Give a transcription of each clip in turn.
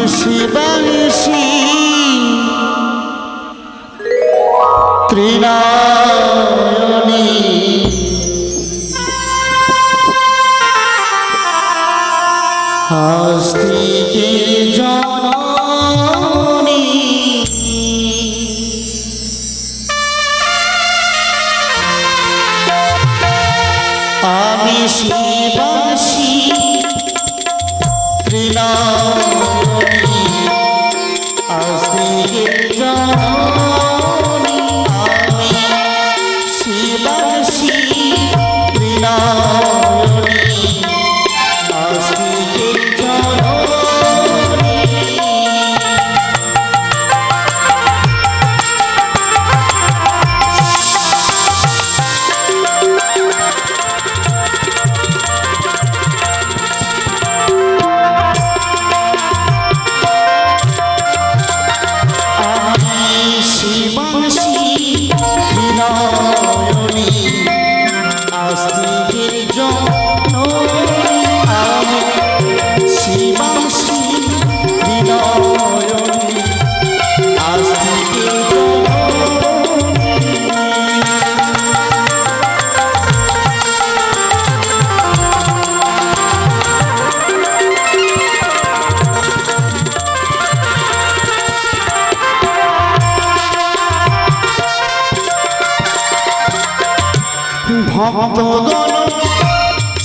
শিবাংশী ত্রিনয়নী আস্তিকে জননী আমি শিবাংশী ত্রিনয়নী আস্তিকে জননী আমি শিবাংশী ত্রিনয়নী আস্তিকে জননী ভক্তগণ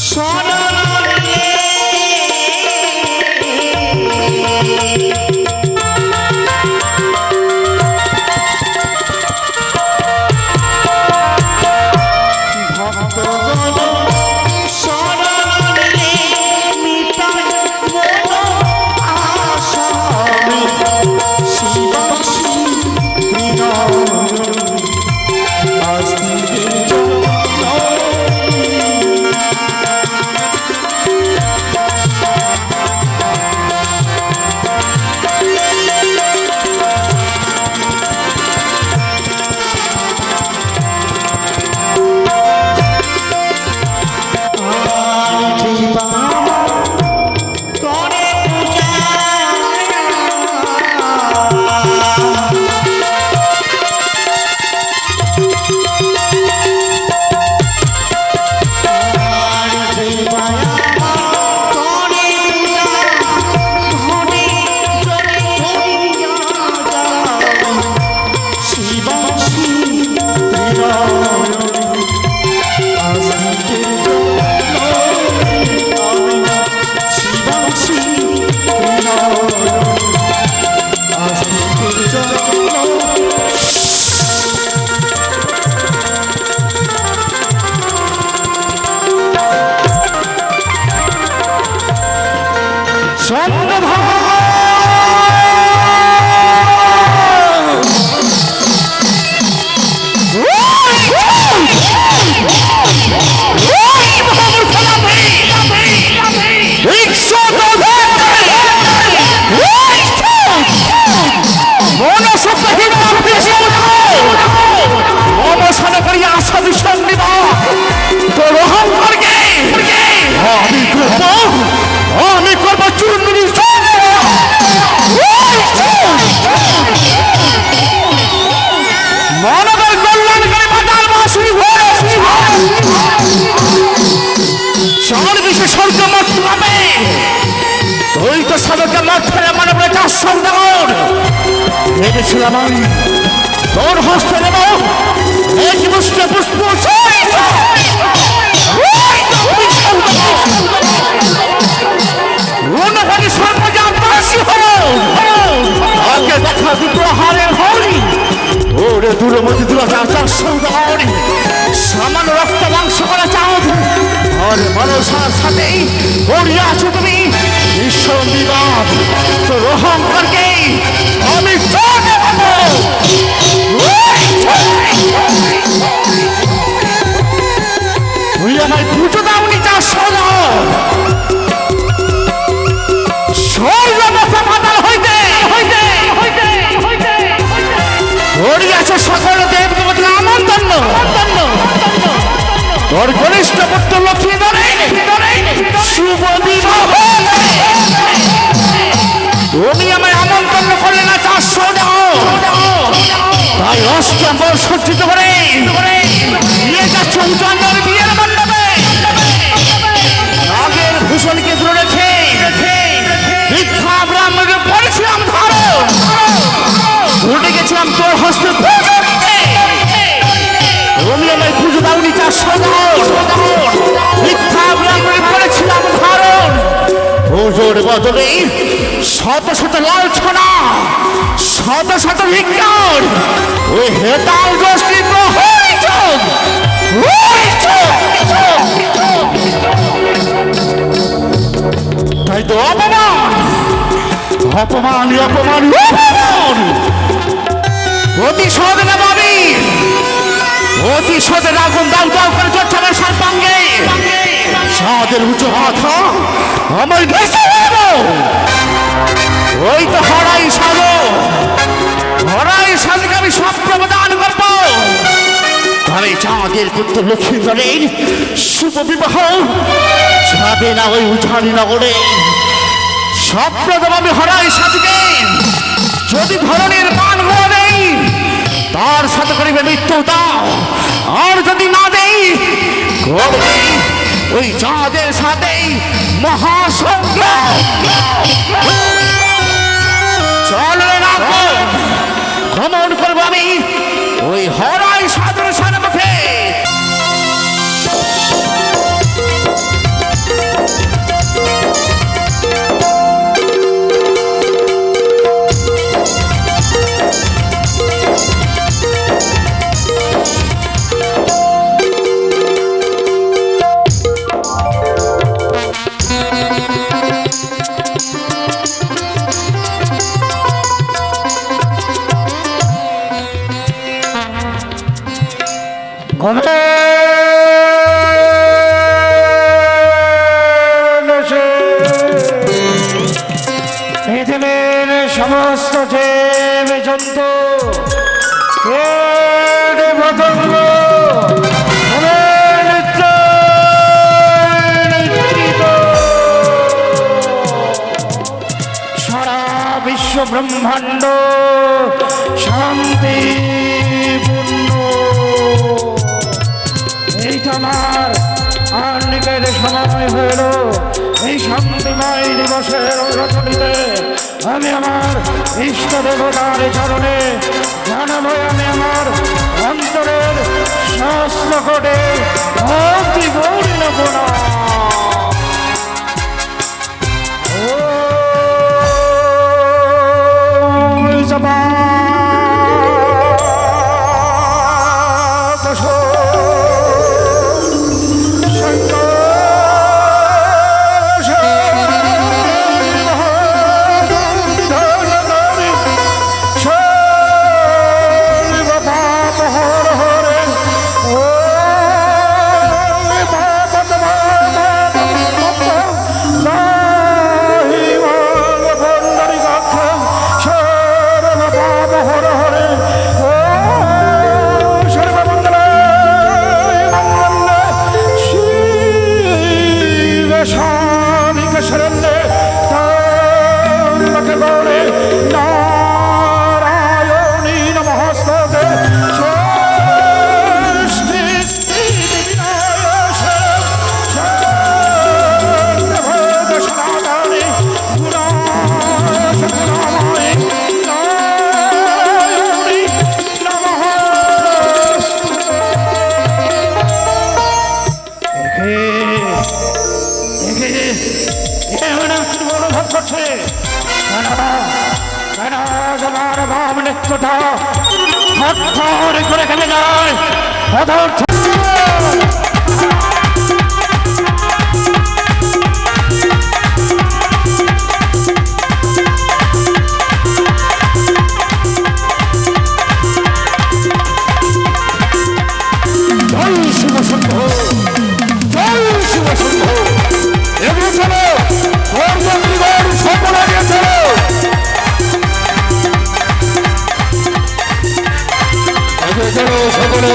শরণ ভেবেছিলাম আমি তোর হস্তে নেব এক মুষ্টি পুষ্প আগে দেখা দুটো হারের হরি ওরে দূরে মধ্যে দুরাচার সৌদারি সামান্য রক্ত মাংস করা চাও আর মানুষের সাথেই গড়িয়ে আছো তুমি ঈশ্বর বিবাদ তোর অহংকারকে আমি তুই আমায় পুজো দাওনি যা সোনা হইতে সকল দেব দেবতা আমার জন্য তোর ঘনিষ্ঠ পুত্র লক্ষ্মী শুভ বিবাহ তুমি সজ্জিত করে নিয়ে যাচ্ছে উজানের বিয়ের মণ্ডপে। আগের ভূষণকে দূরে রেখে মিথ্যা ব্রাহ্মণকে পড়েছিলাম ধারণ, উঠে গেছিলাম তোর হস্তে পুজো দিতে। তুমি আমায় পুজো দাওনি তার সদর, মিথ্যা ব্রাহ্মণকে পড়েছিলাম ধারণ। পুজোর বদলে শত শত লালছনা, শত শত বিজ্ঞান, ওই হেতাল গোষ্ঠী তাই তো অপমান অপমান অপমান অপমান। প্রতিশোধ নেবাবি, প্রতিশোধের আগুন দাউ দাউ করে চলছে আমার সর্বাঙ্গে। সাদের উঁচু মাথা আমার ভেসে গেল। ওই তো হরাই সাধু, হরাই সাধুকে আমি সব প্রদান করবো। তবে চাঁদের পুত্র লক্ষ্মীধরের শুভ বিবাহ যাবে না ওই উজানি নগরে। সব প্রদান আমি হরাই সাধুকে। যদি ধরনের মান হওয়া নেই তার সাথে করিবে মৃত্যু দাও, আর যদি না দেই করবে ওই চাঁদের সাথে মহাসংগ্রাম। চলে না ভ্রমণ করবো আমি ওই হরাই সাধুর সম্মুখে। পৃথিবীর সমস্ত জীব জন্তু পতঙ্গ সারা বিশ্ব ব্রহ্মাণ্ড শান্তি পূর্ণ। এইটা আমার আর নিকের সময় হইল এই শান্তিময় দিবসের রচনীতে আমি আমার ইষ্ট দেবতার চরণে জানাবো আমি আমার অন্তরের সহস্র কোটে ভক্তি গৌরীণ গুণা। করে খেলে যায় সকলে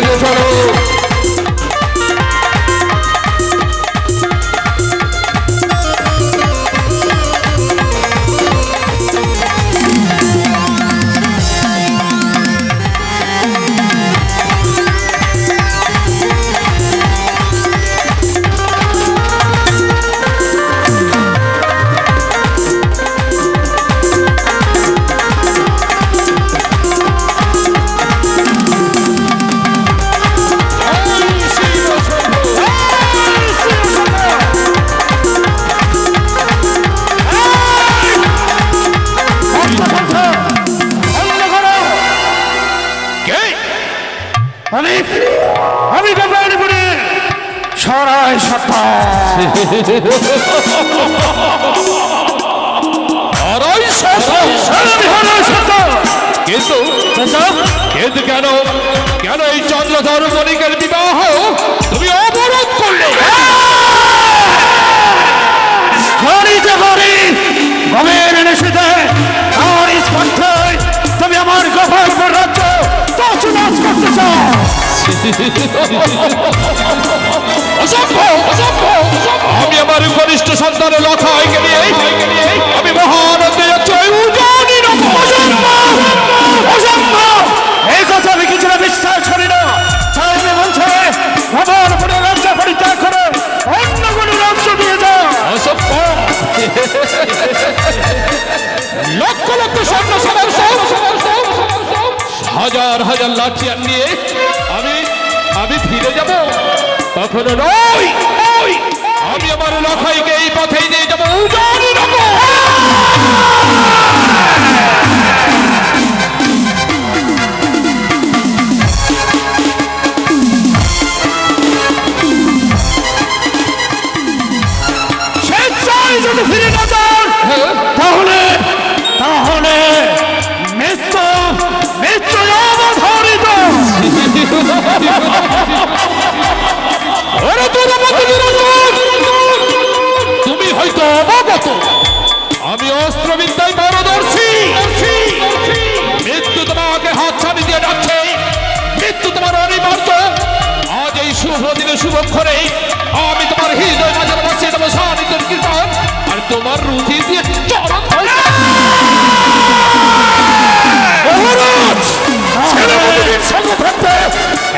কিন্তু কিন্তু কেন কেন এই চন্দ্রধর বণিকের বিবাহ তুমি অবরোধ করলে? গমের নিষেধে আর স্পর্ধায় তুমি আমার গভর্নর রাজ্য তছনছ করতে চাও। আমি আমার কনিষ্ঠ সন্তানের লখাইকে নিয়ে আমি মহানন্দে যাচ্ছি এই কথা আমি কিছুটা বিশ্বাস করি না। তাই আমি বলছি গভর্নর রাজ্য পরিত্যাগ করে অন্য কোনো রাজ্য দিয়ে যাও। লক্ষ লক্ষ স্বর্ণ হাজার হাজার লাঠিয়ার নিয়ে আমি ফিরে যাব? কখনো নয়। আমি আমার লখাইকে এই পথেই নিয়ে যাবো উজানি নগর। যদি ফিরে না যান তাহলে তাহলে মৃত্যু মৃত্যু অবধারিত। তুমি হয়তো অবগত আমি অস্ত্রবিদ্যায় পারদর্শী। মৃত্যু তোমাকে হাত ছাড়ি দিয়ে ডাকছে, মৃত্যু তোমার অনিবার্য। আজ এই শুভ দিনে শুভক্ষণে আমি তোমার হৃদয় মাঝে বসিয়ে দেবো সান্নিধ্যের কীর্তন, আর তোমার রুধি দিয়ে চরণ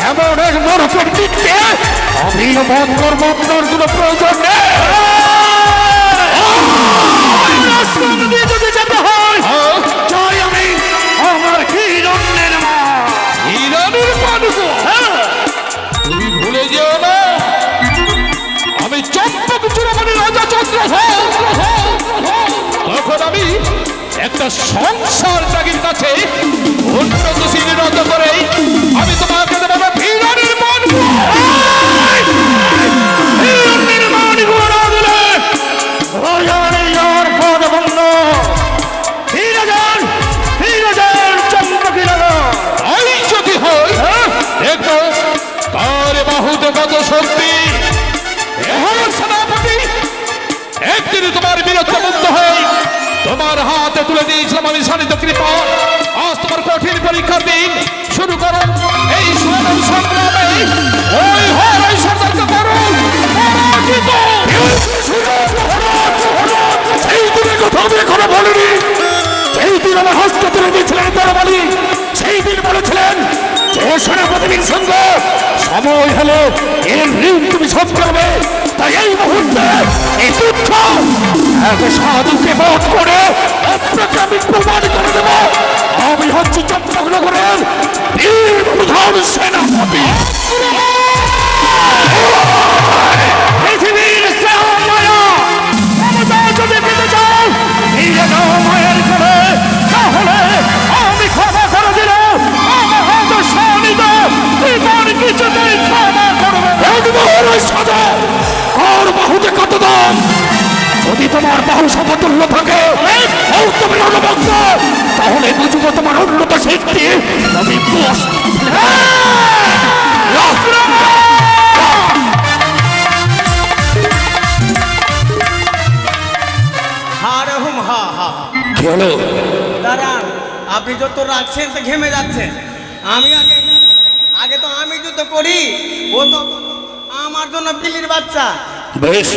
এমন এক নরকের দিককে আমি বধ করবো, আপনার কোনো প্রয়োজন নেই। যদি যেতে হয় চাই আমি আমার হিরণ্যের মা। হিরণের মানুষ তুমি ভুলে যেও না আমি চম্পক চূড়ামণি রাজা চন্দ্রধর। তখন আমি একটা সংসার ত্যাগীর কাছে উন্নতশীল রত করে আমি তোমাকে দেবো হিরণের মানুষ। হিরণ্যের মানিগুলো না দিলে রাজার পদ বন্ধ। ফিরে যান চম্পকি নগর। এই যদি হয় দেখো তার বাহুতে কত শক্তি। সেনাপতি একদিন তোমার বীরত্ব মুক্ত হয়ে তোমার হাতে তুলে দিয়েছিলাম আমি সান্নিধ্য কৃপা। আজ তোমার কঠিন পরীক্ষার দিন শুরু করো এই সুনাম সংগ্রামে ওই হরাই সর্দারকে করো পরাজিত। সেই দিনের কথা আমি এখনো বলিনি। সেই দিন আমার হস্ত তুলে দিয়েছিলেন দরবারি। সেই দিন বলেছিলেন যে সেনাপতির সঙ্গে সময় হলে এর ঋণ তুমি শোধ করবে। তাই এই মুহূর্তে এই যুদ্ধ এক সাধুকে বধ করে আপনাকে আমি প্রমাণ করে দেব আমি হচ্ছি চম্পকনগরের বীর প্রধান সেনাপতি। পৃথিবীর স্নেহ মায়া মমতা যদি পেতে চাও ফিরে যাও মায়ের ঘরে। তাহলে আমি ক্ষমা করে দিল আমার হয়তো স্বামীত জীবন কিছুতেই ক্ষমা করবে। কর বাহুতে কত দাম? যদি তোমার বাহু সমতুল্য থাকে তুমি রণভক্ত, তাহলে বুঝবো তোমার উন্নত শক্তি। আমি কি হলো? দাঁড়ান, আপনি যত রাখছেন তো ঘেমে যাচ্ছেন। আমি আগে তো আমি যুদ্ধ করি, ও তো আমার জন্য বিলির বাচ্চা। বেশ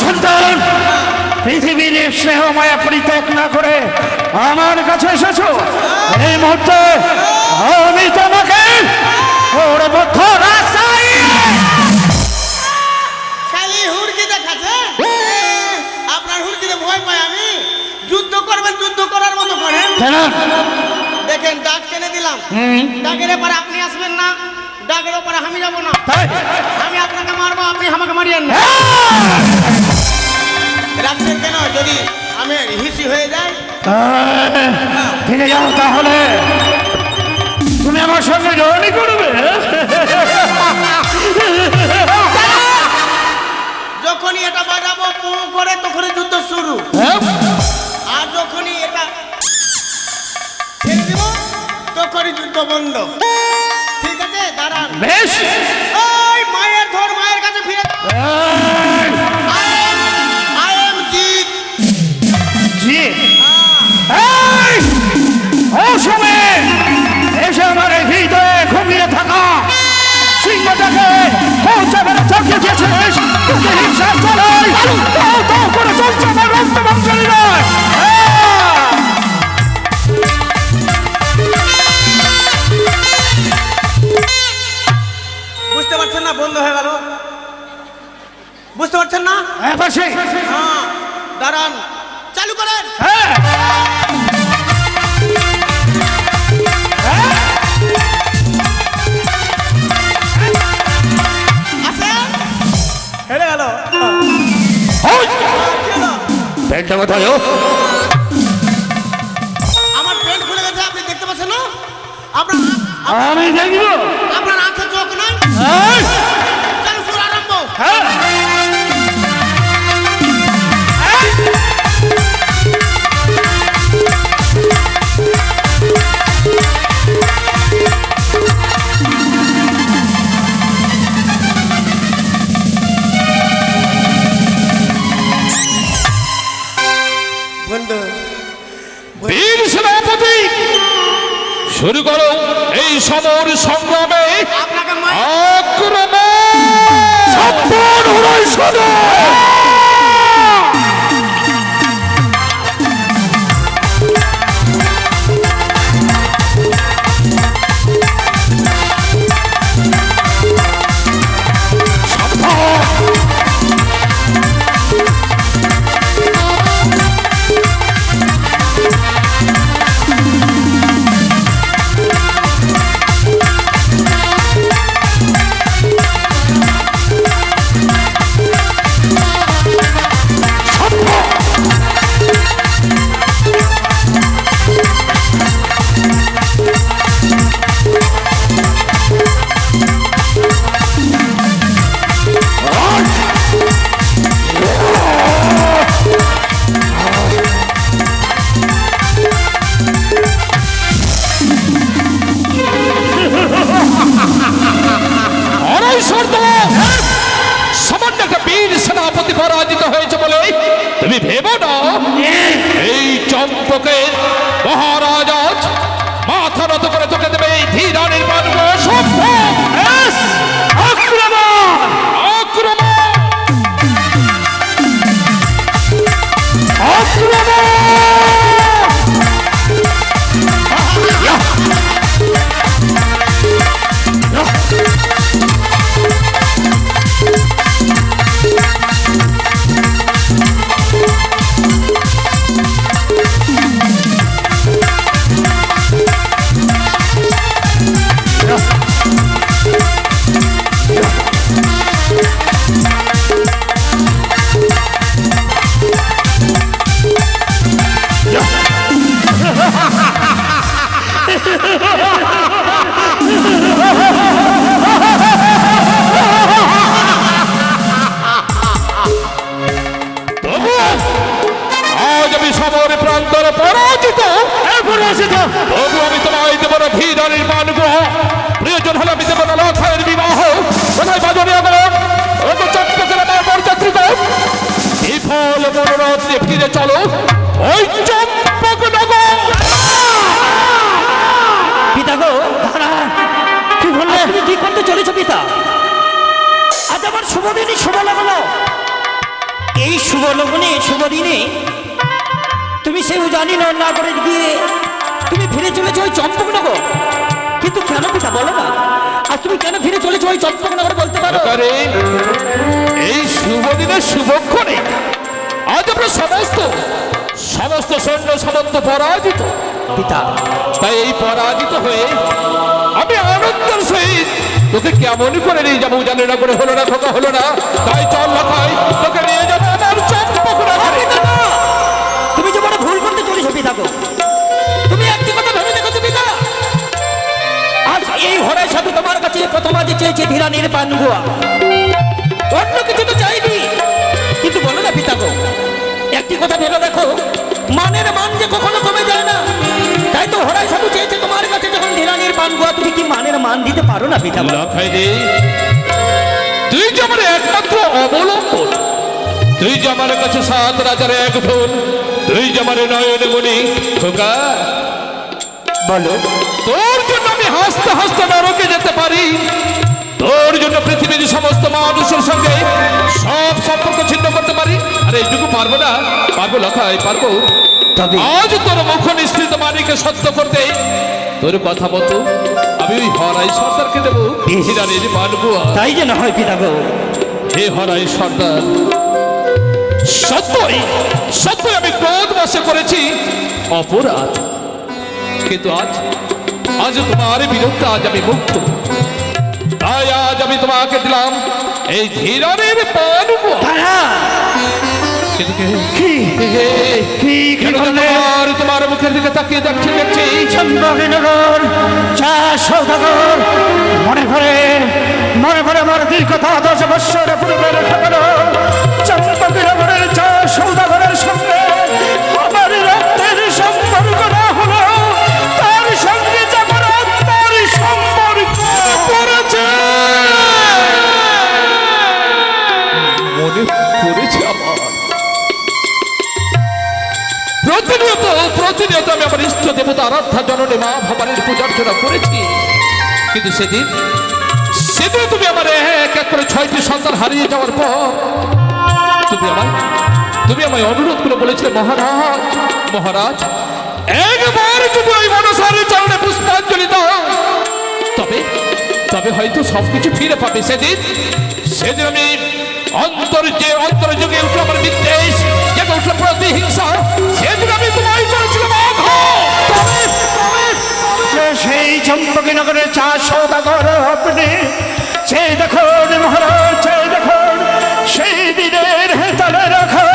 সন্তান, পৃথিবীর স্নেহ মায়া পরিত্যাগ না করে আমার কাছে এসেছো। এই মুহূর্তে আমি তোমাকে ওরে বদ্ধ রাস্তায় খালি হুড়কি দেখাচ্ছে। আপনার হুড়কিতে ভয় পাই আমি। যুদ্ধ করবেন, যুদ্ধ করার মতো করেন। দেখেন ডাক টেনে দিলাম, ডাকের এপারে আপনি আসবেন না, ডাকের ওপরে আমি যাবো না। আমি আপনাকে মারবো, আপনি আমাকে মারিয়েন না। রাখছেন কেন? যদি আমি হিসি হয়ে যাই ফিরে যাও। তাহলে তুমি আমার সঙ্গে জড়নি করবে। ঘন্টা বাজাবো পু করে তখনই যুদ্ধ শুরু। হ্যাঁ? আর যখনই এটা ছেড়ে দিব তখনই যুদ্ধ বন্ধ। ঠিক আছে দাঁড়ান। বেশ। ওই মায়ের ধর, মায়ের কাছে ফিরে এই, I am জিত। জি। এই, অসমে এসে আমার হৃদয়ে ঘুমিয়ে থাকা সিংহটাকে পৌঁছাবার চোখে দিয়েছিস। তোকে হিংসা চালাই তাও তাও করে চলছে আমার রক্ত মাংসের হৃদয়। বুঝতে পারছেন না? বন্ধ হয়ে গেল। বুঝতে পারছেন না? হ্যাঁ পাশে। হ্যাঁ দাঁড়ান, চালু করেন। হ্যাঁ। আছে হেরে গেল। ওই, কি হলো? পেনটা কোথায় ও? আমার পেন্ট খুলে গেছে, আপনি দেখতে পাচ্ছেন না? আপনার আমি দেখবো। আপনার আঁখে চোখ নাই? এই, চালু সুর আরম্ভ। হ্যাঁ। বন্ধু বীর সেনাপতি, শুরু করো এই সমর সংগ্রামে আপনাকে মাই আক্রমণ। ছাপ্পান হরাই সদা। সামান্য একটা বীর সেনাপতি পরাজিত হয়েছে বলে তুমি ভেবো না এই চম্পকের মহারাজ আজ মাথা নত করে তোকে দেবে এই ধীরানির মানব সভ্য। আক্রমণ! আক্রমণ! আজ আমি সমর প্রান্তরে পরাজিত, তবু আমি তোমায় দেব না ধীরানির মানব। প্রয়োজন হলে আমি দেব না লক্ষের বিবাহ। কোথায় বাজনে আগমন চম্পকের আমার বরযাত্রীগণ, বিফল মনোরথ নিয়ে ফিরে চলো ওই চম্পক নগর। পিতা গো, কি বললে? তুমি কি করতে চলেছো পিতা? আজ আমার শুভ দিনই শুভ লগ্ন। এই শুভ লগ্নে শুভ দিনে তুমি সেই জানি না করে গিয়ে তুমি ফিরে চলেছো ওই চম্পকনগর। কিন্তু কেন পিতা বলো না, আর তুমি কেন ফিরে চলেছো ওই চম্পকনগর বলতে পারো? আরে, এই শুভ দিনের শুভক্ষণে আজ আমরা সমস্ত সৈন্য সামন্ত পরাজিত পিতা। তাই এই পরাজিত হয়ে আমি আনন্দের সহিত তোকে কেমন করে নিয়ে যাবো জানি না করে হলো না, খোকা হলো না। তাই চল লখাই, তোকে নিয়ে যাবো আমার চম্পকনগরে। তুমি যে বড় ভুল করতে চলেছো পিতা গো। তুমি একটি কথা ভেবে দেখেছো পিতা? আজ এই হরাই সাধু তোমার কাছে প্রথম আজ চেয়েছে ধীরানির পানগুয়া, অন্য কিছু তো চাইনি। কিন্তু একটি কথা ভেবে দেখো, মানের মান যে কখনো কমে যায় না। তাই তো হরাই সাধু চেয়েছে তোমার কাছে যখন ঢেলানির পান গোয়া, তুমি কি মানের মান দিতে পারো না পিতা? লখাই রে, তুই যে আমার একমাত্র অবলম্বন, তুই যে আমার কাছে 7 রাজার এক ধন, তুই যে আমার নয়ন মণি। খোকা বলো। তোর জন্য আমি হাসতে হাসতে নরকে যেতে পারি, তোর জন্য পৃথিবীর সমস্ত মানুষের সঙ্গে সব সম্পর্ক ছিন্ন করতে পারি। আরে এইটুকু পারবো না? পারবো লখাই, পারবো। তবে আজ তোর মুখ নিঃসৃত বাণীকে সত্য করতে তোর কথা মতো আমি ওই হরাই সর্দারকে দেবো বেশ। হিরানির মানবো। তাই যে না হয় পিতা গো। হে হরাই সর্দার, সত্যই সত্যই আমি ক্রোধ বশে করেছি অপরাধ, কিন্তু আজ আজ তোমার বিরুদ্ধে আজ আমি মুক্ত। তাই আজ আমি তোমাকে দিলাম এই ধীরানের পানবো। তারা কিন্তু কি কি কেন করলে? তোমার মুখের দিকে তাকিয়ে দেখছি দেখছি চন্দ্রনগর চা সৌদাগর, মনে করে আমার দীর্ঘতা 10 বৎসর পূর্বে রেখে গেল চম্পকনগরের চা সৌদাগরের সঙ্গে আমার রক্তের সম্পর্ক না হলো, তার সঙ্গে যেমন আত্মার সম্পর্ক পড়েছে। মনে পড়েছে আমার। প্রতিনিয়ত আমি আমার ইষ্ট দেবতা আরাধ্যা জননী মা ভবানীর পূজা অর্চনা করেছি, কিন্তু সেদিন তুমি আমার এক এক করে 6টি সন্তান হারিয়ে যাওয়ার পর তুমি আমায় অনুরোধ করে বলেছিলে, মহারাজ মহারাজ একবার যদি ওই মনসারের চরণে পুষ্পাঞ্জলি দাও, তবে তবে হয়তো সবকিছু ফিরে পাবে। সেদিন আমি অন্তর যুগে উঠলো আমার বিদ্বেষ, জেগে উঠলো প্রতিহিংসা, সেদিন আমি তোমায় করেছিলাম আঘাত। সেই চম্পকনগরের চা সৌদাগর আপনি, সেই দেখুন মহারাজ, সেই দেখুন সেই দিনের হেতালে রাখা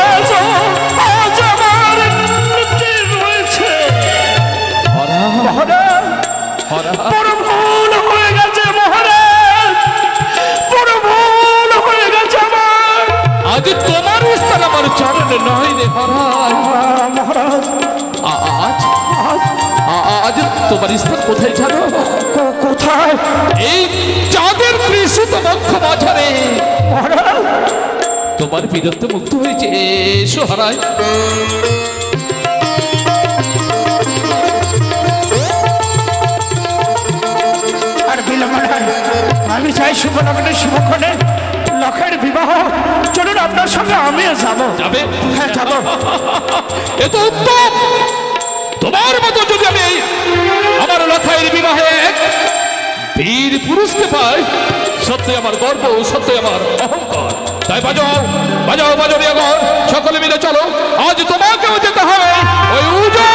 আজ আমার নিকটে রয়েছে। মহারাজ বড় ভুল হয়ে গেছে মহারাজ, বড় ভুল হয়ে গেছে আমার। আজ তোমার স্থান আমার চরণে নয় রে মহারাজ আজ আজ তোমার স্থান কোথায় জানো? কোথায়? এই চাঁদের কৃষিত বক্ষ মাঝারে মহারাজ তোমার বীরত্ব মুক্ত হয়েছে। এসো হারাই। আর বিলম্ব নয়, আমি চাই শুভলগ্নে শুভক্ষণে লখের বিবাহ। চলুন আপনার সঙ্গে আমিও যাবো। যাবে? হ্যাঁ যাবো। এ তো উত্তম। তোমার মতো যদি আমি আমার লখাইয়ের বিবাহে এক বীর পুরুষকে পাই, সত্যি আমার গর্ব, সত্যি আমার অহংকার। তাই বাজাও বাজাও বাজাও সকলে মিলে চলো, আজ তোমাকেও যেতে হবে ওই উজা